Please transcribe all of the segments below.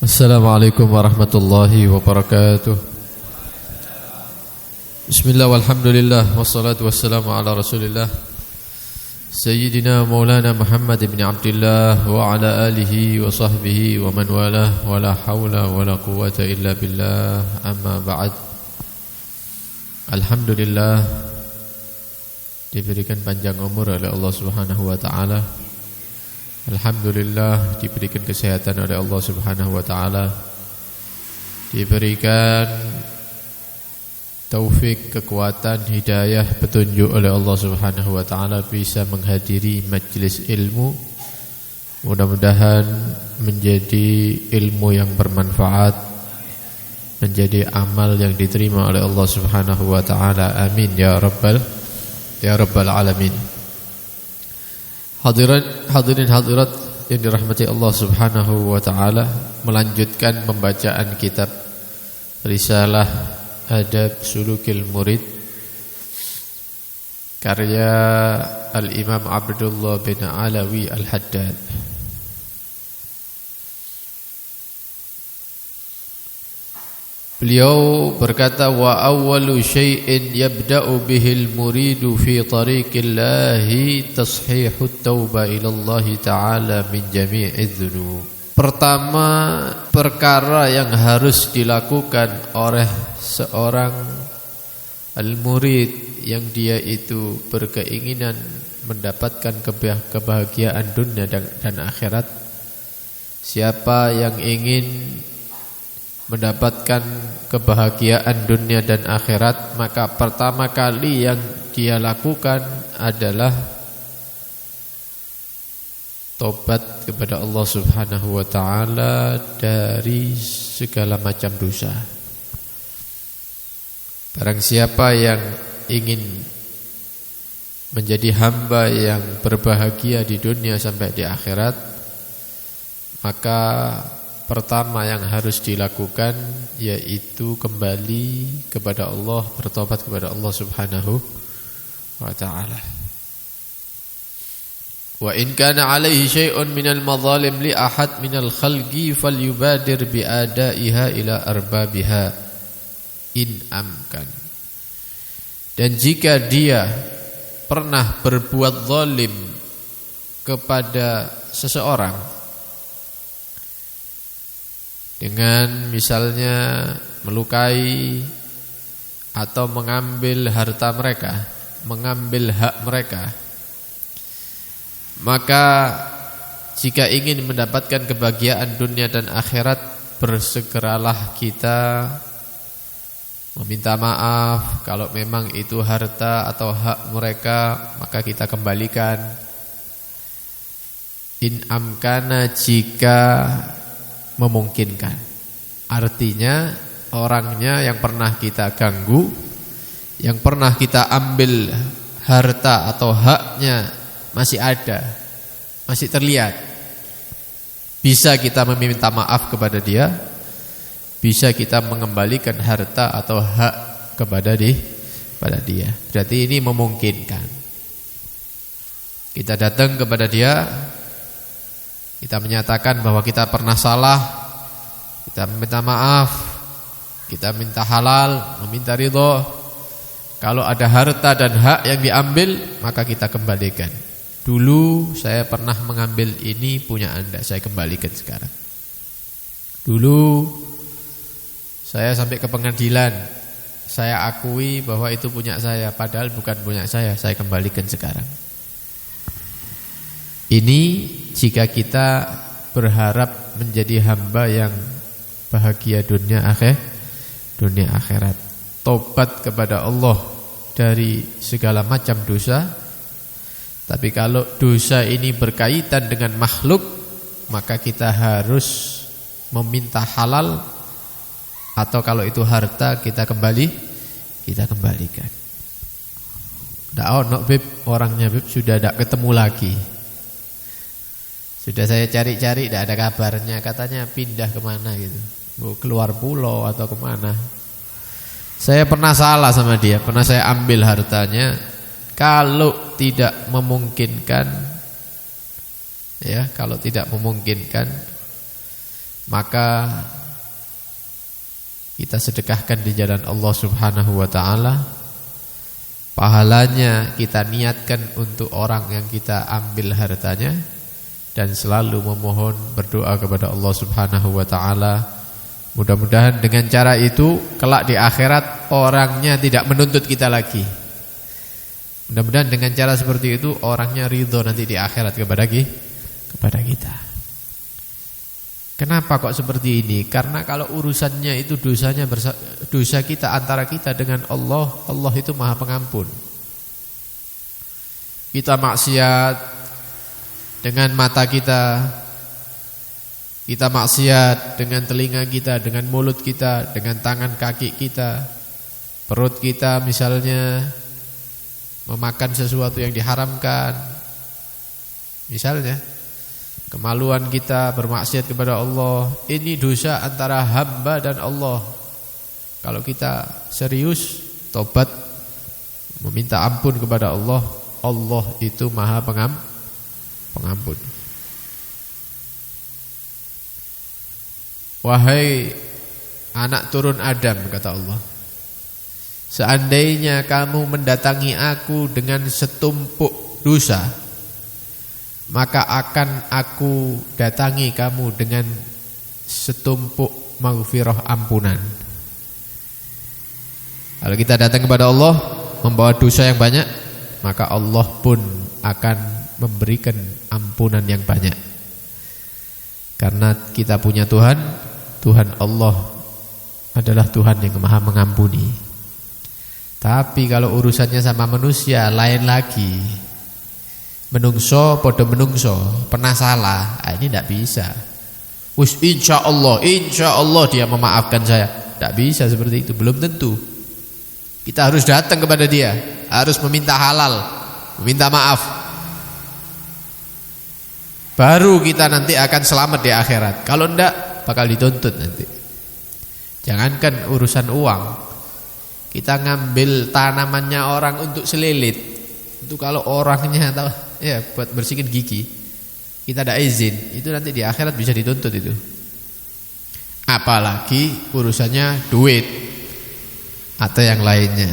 Assalamualaikum warahmatullahi wabarakatuh. Bismillah walhamdulillah wassalatu wassalamu ala Rasulillah Sayyidina Maulana Muhammad ibn Abdullah wa ala alihi wa sahbihi wa man walah wa la hawla wa la quwwata illa billah, amma ba'd. Alhamdulillah diberikan panjang umur oleh Allah Subhanahu wa taala. Alhamdulillah diberikan kesehatan oleh Allah Subhanahu wa taala. Diberikan taufik, kekuatan, hidayah, petunjuk oleh Allah Subhanahu wa taala bisa menghadiri majlis ilmu. Mudah-mudahan menjadi ilmu yang bermanfaat, menjadi amal yang diterima oleh Allah Subhanahu wa taala. Amin ya rabbal alamin. Hadirin hadirat yang dirahmati Allah Subhanahu wa taala, melanjutkan pembacaan kitab Risalah Adab Sulukil Murid karya Al-Imam Abdullah bin Alawi Al-Haddad. Beliau berkata, wa awwalu syai'in yabda'u bihil muridu fi tariqillahi tashihut tauba ilallahi ta'ala min jami'iz dzunub. Pertama, perkara yang harus dilakukan oleh seorang al-murid yang dia itu berkeinginan mendapatkan kebahagiaan dunia dan akhirat. Siapa yang ingin mendapatkan kebahagiaan dunia dan akhirat, maka pertama kali yang dia lakukan adalah tobat kepada Allah Subhanahu wa taala dari segala macam dosa. Barang siapa yang ingin menjadi hamba yang berbahagia di dunia sampai di akhirat, maka pertama yang harus dilakukan yaitu kembali kepada Allah, bertobat kepada Allah Subhanahu wa taala. Wa in kana alaihi syai'un minal madzalim li ahad minal khalqi falyubadir bi adaiha ila arbabiha in amkan. Dan jika dia pernah berbuat zalim kepada seseorang dengan misalnya melukai atau mengambil harta mereka, mengambil hak mereka, maka jika ingin mendapatkan kebahagiaan dunia dan akhirat, bersegeralah kita meminta maaf. Kalau memang itu harta atau hak mereka, maka kita kembalikan. In amkana, jika memungkinkan. Artinya orangnya yang pernah kita ganggu, yang pernah kita ambil harta atau haknya masih ada, masih terlihat. Bisa kita meminta maaf kepada dia, bisa kita mengembalikan harta atau hak kepada dia. Berarti ini memungkinkan. Kita datang kepada dia, kita menyatakan bahwa kita pernah salah, kita meminta maaf, kita minta halal, meminta ridho. Kalau ada harta dan hak yang diambil, maka kita kembalikan. Dulu saya pernah mengambil ini punya Anda, saya kembalikan sekarang. Dulu saya sampai ke pengadilan, saya akui bahwa itu punya saya, padahal bukan punya saya kembalikan sekarang. Ini jika kita berharap menjadi hamba yang bahagia dunia akhirat. Tobat kepada Allah dari segala macam dosa. Tapi kalau dosa ini berkaitan dengan makhluk, maka kita harus meminta halal, atau kalau itu harta kita kembalikan. Ndak ono beb, orangnya beb sudah tidak ketemu lagi. Sudah saya cari-cari, tidak ada kabarnya. Katanya pindah kemana gitu, mau keluar pulau atau kemana. Saya pernah salah sama dia, pernah saya ambil hartanya. Kalau tidak memungkinkan, ya, kalau tidak memungkinkan, maka kita sedekahkan di jalan Allah Subhanahu wa taala. Pahalanya kita niatkan untuk orang yang kita ambil hartanya, dan selalu memohon berdoa kepada Allah Subhanahu wa taala. Mudah-mudahan dengan cara itu kelak di akhirat orangnya tidak menuntut kita lagi. Mudah-mudahan dengan cara seperti itu orangnya ridho nanti di akhirat kepada kita. Kenapa kok seperti ini? Karena kalau urusannya itu dosa kita antara kita dengan Allah, Allah itu Maha Pengampun. Kita maksiat dengan mata kita, kita maksiat dengan telinga kita, dengan mulut kita, dengan tangan kaki kita, perut kita misalnya memakan sesuatu yang diharamkan, misalnya kemaluan kita bermaksiat kepada Allah. Ini dosa antara hamba dan Allah. Kalau kita serius tobat meminta ampun kepada Allah, Allah itu Maha Pengampun. Wahai anak turun Adam, kata Allah, seandainya kamu mendatangi aku dengan setumpuk dosa, maka akan aku datangi kamu dengan setumpuk maghfirah, ampunan. Kalau kita datang kepada Allah membawa dosa yang banyak, maka Allah pun akan memberikan ampunan yang banyak. Karena kita punya Tuhan, Tuhan Allah adalah Tuhan yang Maha mengampuni. Tapi kalau urusannya sama manusia lain lagi. Menungso podo menungso, pernah salah, ini tidak bisa. Wis insya Allah dia memaafkan saya. Tidak bisa seperti itu, belum tentu. Kita harus datang kepada dia, harus meminta halal, meminta maaf. Baru kita nanti akan selamat di akhirat. Kalau tidak, bakal dituntut nanti. Jangankan urusan uang, kita ngambil tanamannya orang untuk selilit, itu kalau orangnya tahu, ya buat bersihkan gigi, kita ada izin, itu nanti di akhirat bisa dituntut itu. Apalagi urusannya duit atau yang lainnya.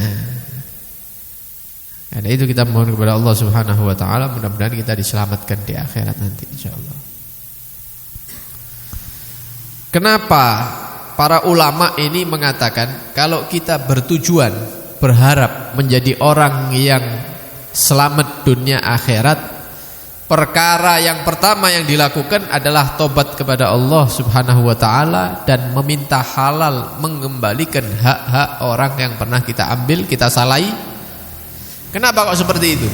Karena itu kita mohon kepada Allah Subhanahu wa taala, mudah-mudahan kita diselamatkan di akhirat nanti insyaallah. Kenapa para ulama ini mengatakan kalau kita bertujuan berharap menjadi orang yang selamat dunia akhirat, perkara yang pertama yang dilakukan adalah tobat kepada Allah Subhanahu wa taala dan meminta halal, mengembalikan hak-hak orang yang pernah kita ambil, kita salahi. Kenapa kok seperti itu?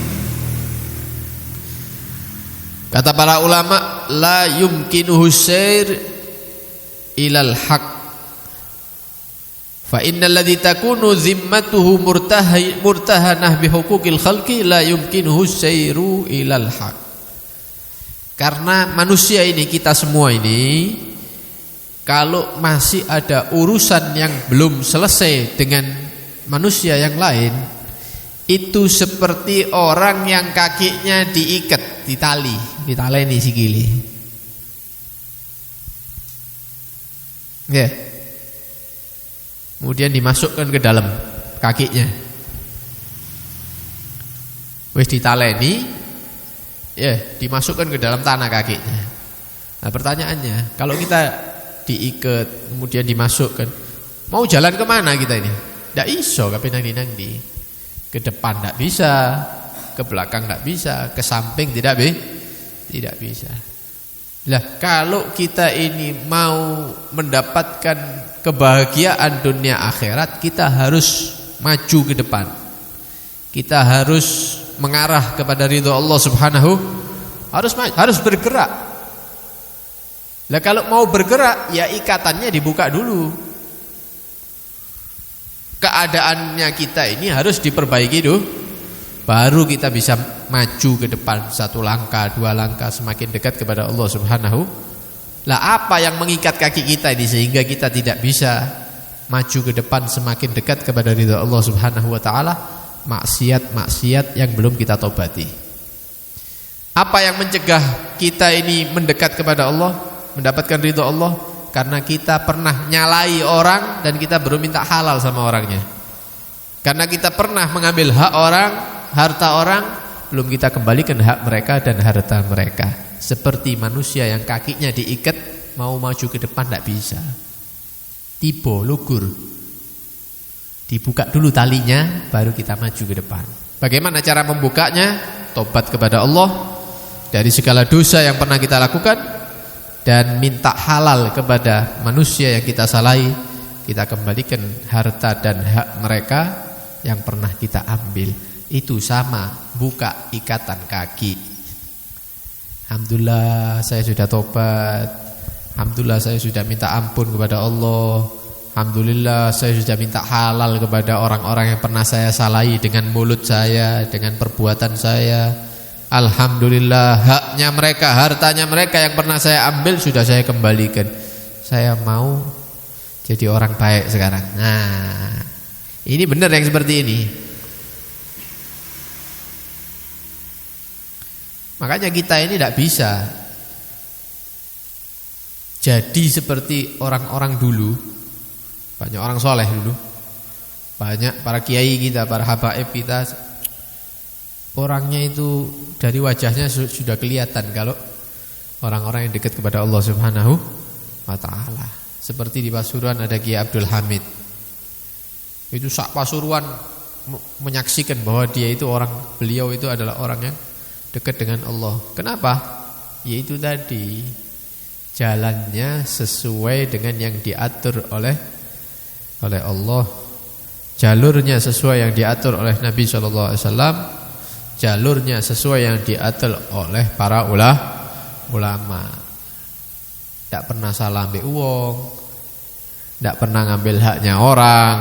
Kata para ulama, la yumkinuhu sair ilal haq, fa innal ladzi takunu zimmatuhu murtahanah bihuquqil khalqi la yumkinuhu sairu ilal haq. Karena manusia ini, kita semua ini, kalau masih ada urusan yang belum selesai dengan manusia yang lain, itu seperti orang yang kakinya diikat, ditaleni sikili. Ya. Kemudian dimasukkan ke dalam kakinya. Wis ditaleni, ya, dimasukkan ke dalam tanah kakinya. Nah, pertanyaannya, kalau kita diikat kemudian dimasukkan, mau jalan kemana kita ini? Ndak iso kape nang-nang. Ke depan tidak bisa, ke belakang tidak bisa, ke samping tidak bisa. Lah, kalau kita ini mau mendapatkan kebahagiaan dunia akhirat, kita harus maju ke depan. Kita harus mengarah kepada ridho Allah Subhanahu, harus bergerak. Lah, kalau mau bergerak, ya ikatannya dibuka dulu. Keadaannya kita ini harus diperbaiki dulu, baru kita bisa maju ke depan satu langkah, dua langkah, semakin dekat kepada Allah Subhanahu. Lah, apa yang mengikat kaki kita ini sehingga kita tidak bisa maju ke depan semakin dekat kepada ridha Allah Subhanahu wa taala? Maksiat-maksiat yang belum kita tobati. Apa yang mencegah kita ini mendekat kepada Allah, mendapatkan ridha Allah? karena kita pernah nyalai orang dan kita belum minta halal sama orangnya. Karena kita pernah mengambil hak orang, harta orang, belum kita kembalikan hak mereka dan harta mereka. Seperti manusia yang kakinya diikat, mau maju ke depan tidak bisa. Tiba lugur. Dibuka dulu talinya, baru kita maju ke depan. Bagaimana cara membukanya? Tobat kepada Allah dari segala dosa yang pernah kita lakukan dan minta halal kepada manusia yang kita salahi. Kita kembalikan harta dan hak mereka yang pernah kita ambil. Itu sama buka ikatan kaki. Alhamdulillah saya sudah tobat. Alhamdulillah saya sudah minta ampun kepada Allah. Alhamdulillah saya sudah minta halal kepada orang-orang yang pernah saya salahi dengan mulut saya, dengan perbuatan saya. Alhamdulillah haknya mereka, hartanya mereka yang pernah saya ambil sudah saya kembalikan. Saya mau jadi orang baik sekarang. Nah, ini benar yang seperti ini. Makanya kita ini tidak bisa jadi seperti orang-orang dulu. Banyak orang soleh dulu, banyak para kiai kita, para habaib kita, orangnya itu dari wajahnya sudah kelihatan kalau orang-orang yang dekat kepada Allah Subhanahu wa ta'ala. Seperti di Pasuruan ada Kiai Abdul Hamid. Itu sak Pasuruan menyaksikan bahwa beliau itu adalah orang yang dekat dengan Allah. Kenapa? Yaitu tadi jalannya sesuai dengan yang diatur oleh Allah, jalurnya sesuai yang diatur oleh Nabi SAW, jalurnya sesuai yang diatur oleh para ulama. Tidak pernah salah ambil uang, tidak pernah ngambil haknya orang,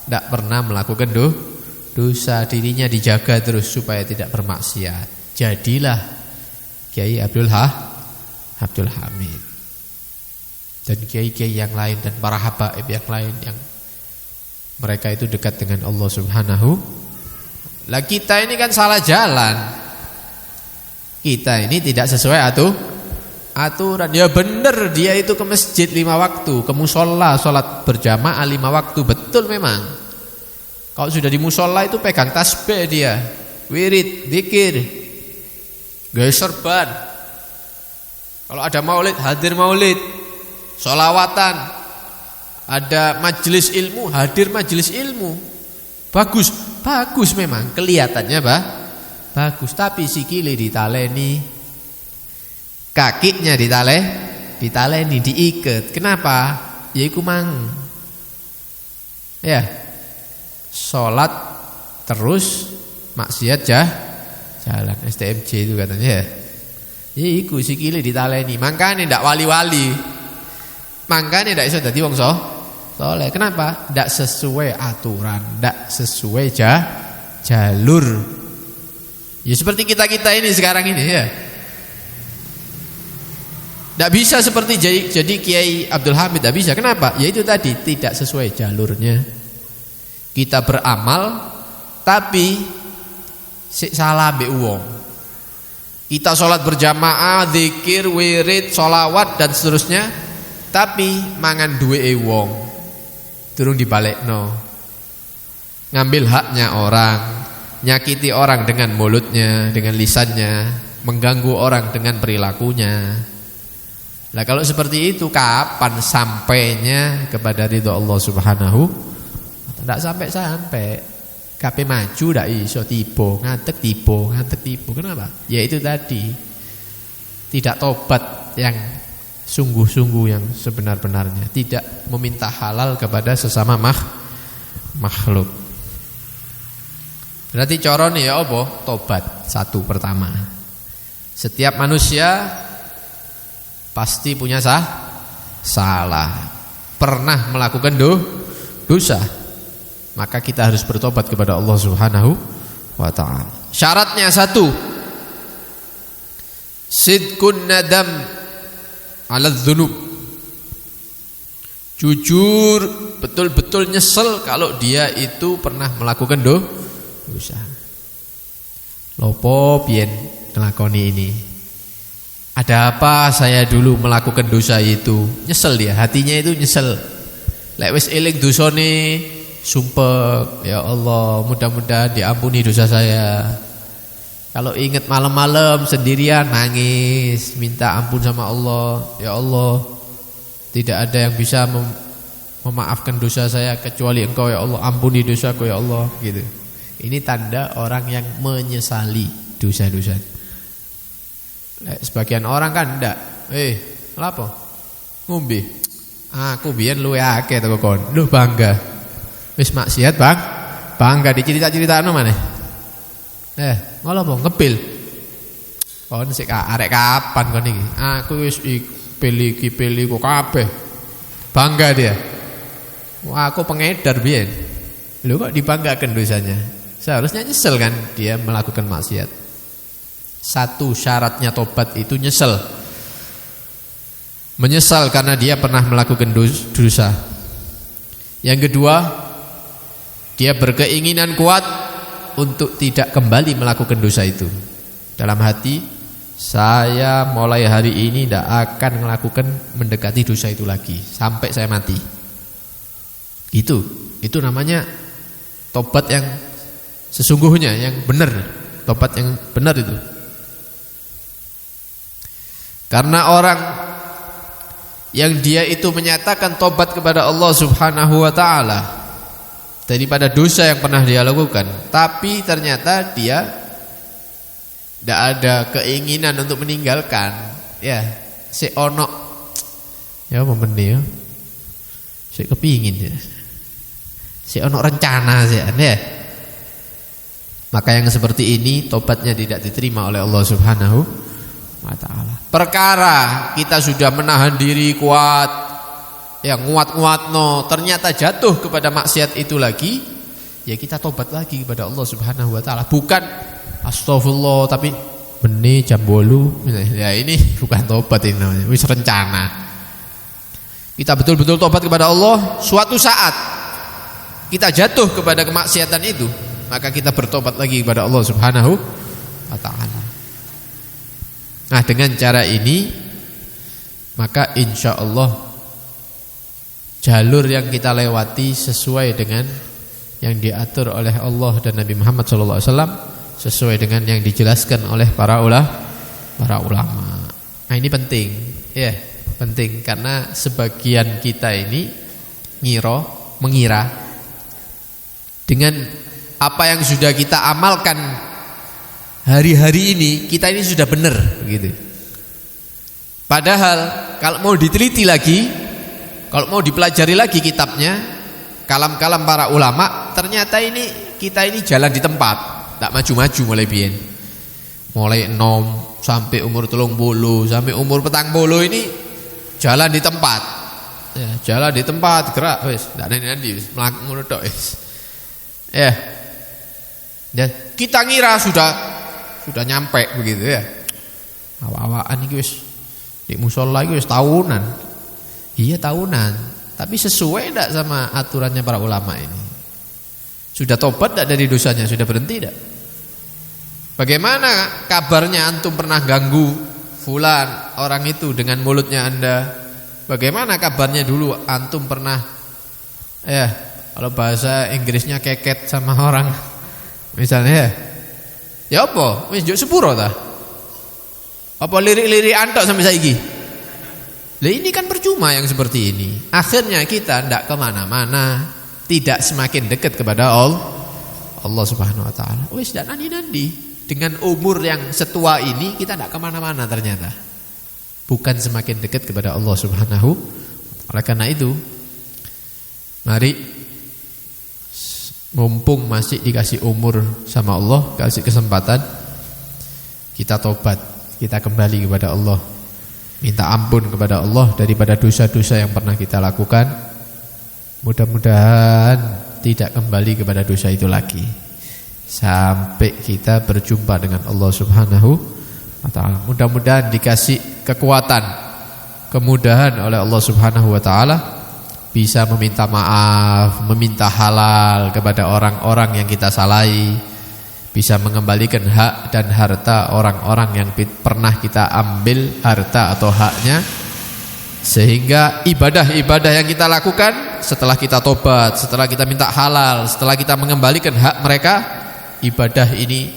tidak pernah melakukan dosa, dirinya dijaga terus supaya tidak bermaksiat. Jadilah Kiai Abdul Hamid dan kiai-kiai yang lain dan para habaib yang lain yang mereka itu dekat dengan Allah Subhanahu. Lah kita ini kan salah jalan. Kita ini tidak sesuai aturan. Ya benar dia itu ke masjid 5 waktu, ke musola sholat berjamaah 5 waktu, betul memang. Kalau sudah di musola itu pegang tasbih dia, wirid, zikir, gaya serban. Kalau ada maulid, hadir maulid. Sholawatan, ada majelis ilmu, hadir majelis ilmu. Bagus memang kelihatannya bagus. Tapi sikile ditaleni, kakinya ditaleni, diikat. Kenapa? Ya iku mang. Ya, sholat terus maksiat jalan STMJ itu katanya ya. Ya iku sikile ditaleni, makanya ndak wali-wali. Makanya tidak bisa jadi wong soleh. Kenapa? Tidak sesuai aturan, tidak sesuai jalur. Ya seperti kita ini sekarang ini ya. Tidak bisa seperti jadi Kiai Abdul Hamid, tidak bisa. Kenapa? Ya itu tadi tidak sesuai jalurnya. Kita beramal tapi salah ambek wong. Kita sholat berjamaah, zikir, wirid, sholawat dan seterusnya. Tapi mangan duwe wong durung dibalekno, ngambil haknya orang, nyakiti orang dengan mulutnya, dengan lisannya, mengganggu orang dengan perilakunya. Nah kalau seperti itu kapan sampainya kepada ridho Allah Subhanahu? Tidak sampai. Kape maju ndak iso tiba, ngantek tiba. Kenapa? Ya itu tadi tidak tobat yang sungguh-sungguh yang sebenar-benarnya, tidak meminta halal kepada sesama makhluk. Berarti corone ya apa? Tobat satu pertama. Setiap manusia pasti punya salah, pernah melakukan dosa. Maka kita harus bertobat kepada Allah Subhanahu wa ta'ala. Syaratnya satu, sidqun nadam ala dzunub. Jujur, betul-betul nyesel kalau dia itu pernah melakukan dosa. Lopo biyen nglakoni ini. Ada apa saya dulu melakukan dosa itu? Nyesel dia, hatinya itu nyesel. Lek wis eling dosane sumpek, ya Allah, mudah-mudahan diampuni dosa saya. Kalau ingat malam-malam sendirian nangis, minta ampun sama Allah. Ya Allah, tidak ada yang bisa memaafkan dosa saya kecuali Engkau ya Allah, ampuni dosaku ya Allah, gitu. Ini tanda orang yang menyesali dosa-dosa. Sebagian orang kan ndak, lapo? Ngombe. Aku biyen luwe akeh to kon. Lu bangga. Wis maksiat, Bang. Bangga dicerita-critakno maneh. Ngono apa ngepil. Kon sik arek kapan kon iki? Aku wis pilih kok kabeh. Bangga dia. Wah, aku pengedar biyen. Lho kok dibanggakan dosanya? Seharusnya nyesel kan dia melakukan maksiat. Satu syaratnya tobat itu nyesel. Menyesal karena dia pernah melakukan dosa. Yang kedua, dia berkeinginan kuat untuk tidak kembali melakukan dosa itu. Dalam hati, saya mulai hari ini tidak akan melakukan mendekati dosa itu lagi sampai saya mati. Itu namanya tobat yang sesungguhnya, yang benar. Tobat yang benar itu. Karena orang yang dia itu menyatakan tobat kepada Allah Subhanahu wa taala daripada dosa yang pernah dia lakukan, tapi ternyata dia tidak ada keinginan untuk meninggalkan, ya, si ono ya memeni ya. Si kepingin ya. Si ono rencana sih ya. Maka yang seperti ini tobatnya tidak diterima oleh Allah Subhanahu wa taala. Perkara kita sudah menahan diri kuat, ya nguat-nguatno, ternyata jatuh kepada maksiat itu lagi, ya kita tobat lagi kepada Allah Subhanahu wa taala. Bukan astagfirullah tapi meni jam 8. Ya ini bukan tobat, ini namanya wis rencana. Kita betul-betul tobat kepada Allah. Suatu saat kita jatuh kepada kemaksiatan itu, maka kita bertobat lagi kepada Allah Subhanahu wa taala. Nah, dengan cara ini maka insya Allah jalur yang kita lewati sesuai dengan yang diatur oleh Allah dan Nabi Muhammad SAW, sesuai dengan yang dijelaskan oleh para ulama. Nah, ini penting, ya, penting karena sebagian kita ini mengira dengan apa yang sudah kita amalkan hari-hari ini, kita ini sudah benar begitu. Padahal kalau mau diteliti lagi, kalau mau dipelajari lagi kitabnya, kalam-kalam para ulama, ternyata kita ini jalan di tempat, tak maju-maju mulai biyen. Mulai 6 sampai umur 30 sampai umur 40 ini jalan di tempat. Ya, jalan di tempat, gerak wis, ndak nanti wis mlaku ngono tok wis. Ya. Dan kita ngira sudah nyampe begitu ya. Awak-awakan iki wis di musala iki wis tahunan. Iya tahunan, tapi sesuai enggak sama aturannya para ulama ini? Sudah tobat enggak dari dosanya? Sudah berhenti enggak? Bagaimana kabarnya antum pernah ganggu fulan orang itu dengan mulutnya Anda? Bagaimana kabarnya dulu antum pernah kalau bahasa Inggrisnya keket sama orang misalnya ya apa? Wis njuk sepuro ta? Apa lirik-lirik antok sampai saiki? Lah ini kan percuma yang seperti ini. Akhirnya kita tidak kemana-mana, tidak semakin dekat kepada Allah Subhanahu wa taala. Wis ndak nandi-nandi. Dengan umur yang setua ini kita tidak kemana-mana ternyata. Bukan semakin dekat kepada Allah Subhanahu wa taala. Oleh karena itu, mari mumpung masih dikasih umur sama Allah, kasih kesempatan, kita tobat, kita kembali kepada Allah, minta ampun kepada Allah daripada dosa-dosa yang pernah kita lakukan. Mudah-mudahan tidak kembali kepada dosa itu lagi sampai kita berjumpa dengan Allah Subhanahu wa taala. Mudah-mudahan dikasih kekuatan, kemudahan oleh Allah Subhanahu wa taala, bisa meminta maaf, meminta halal kepada orang-orang yang kita salahi, bisa mengembalikan hak dan harta orang-orang yang pernah kita ambil harta atau haknya, sehingga ibadah-ibadah yang kita lakukan setelah kita tobat, setelah kita minta halal, setelah kita mengembalikan hak mereka, ibadah ini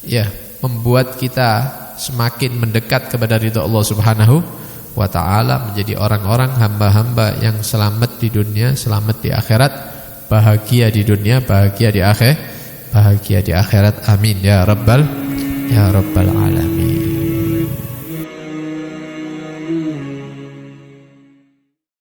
ya membuat kita semakin mendekat kepada ridha Allah Subhanahu wa ta'ala, menjadi orang-orang hamba-hamba yang selamat di dunia, selamat di akhirat, bahagia di dunia, bahagia di akhirat. Amin ya rabbal alamin.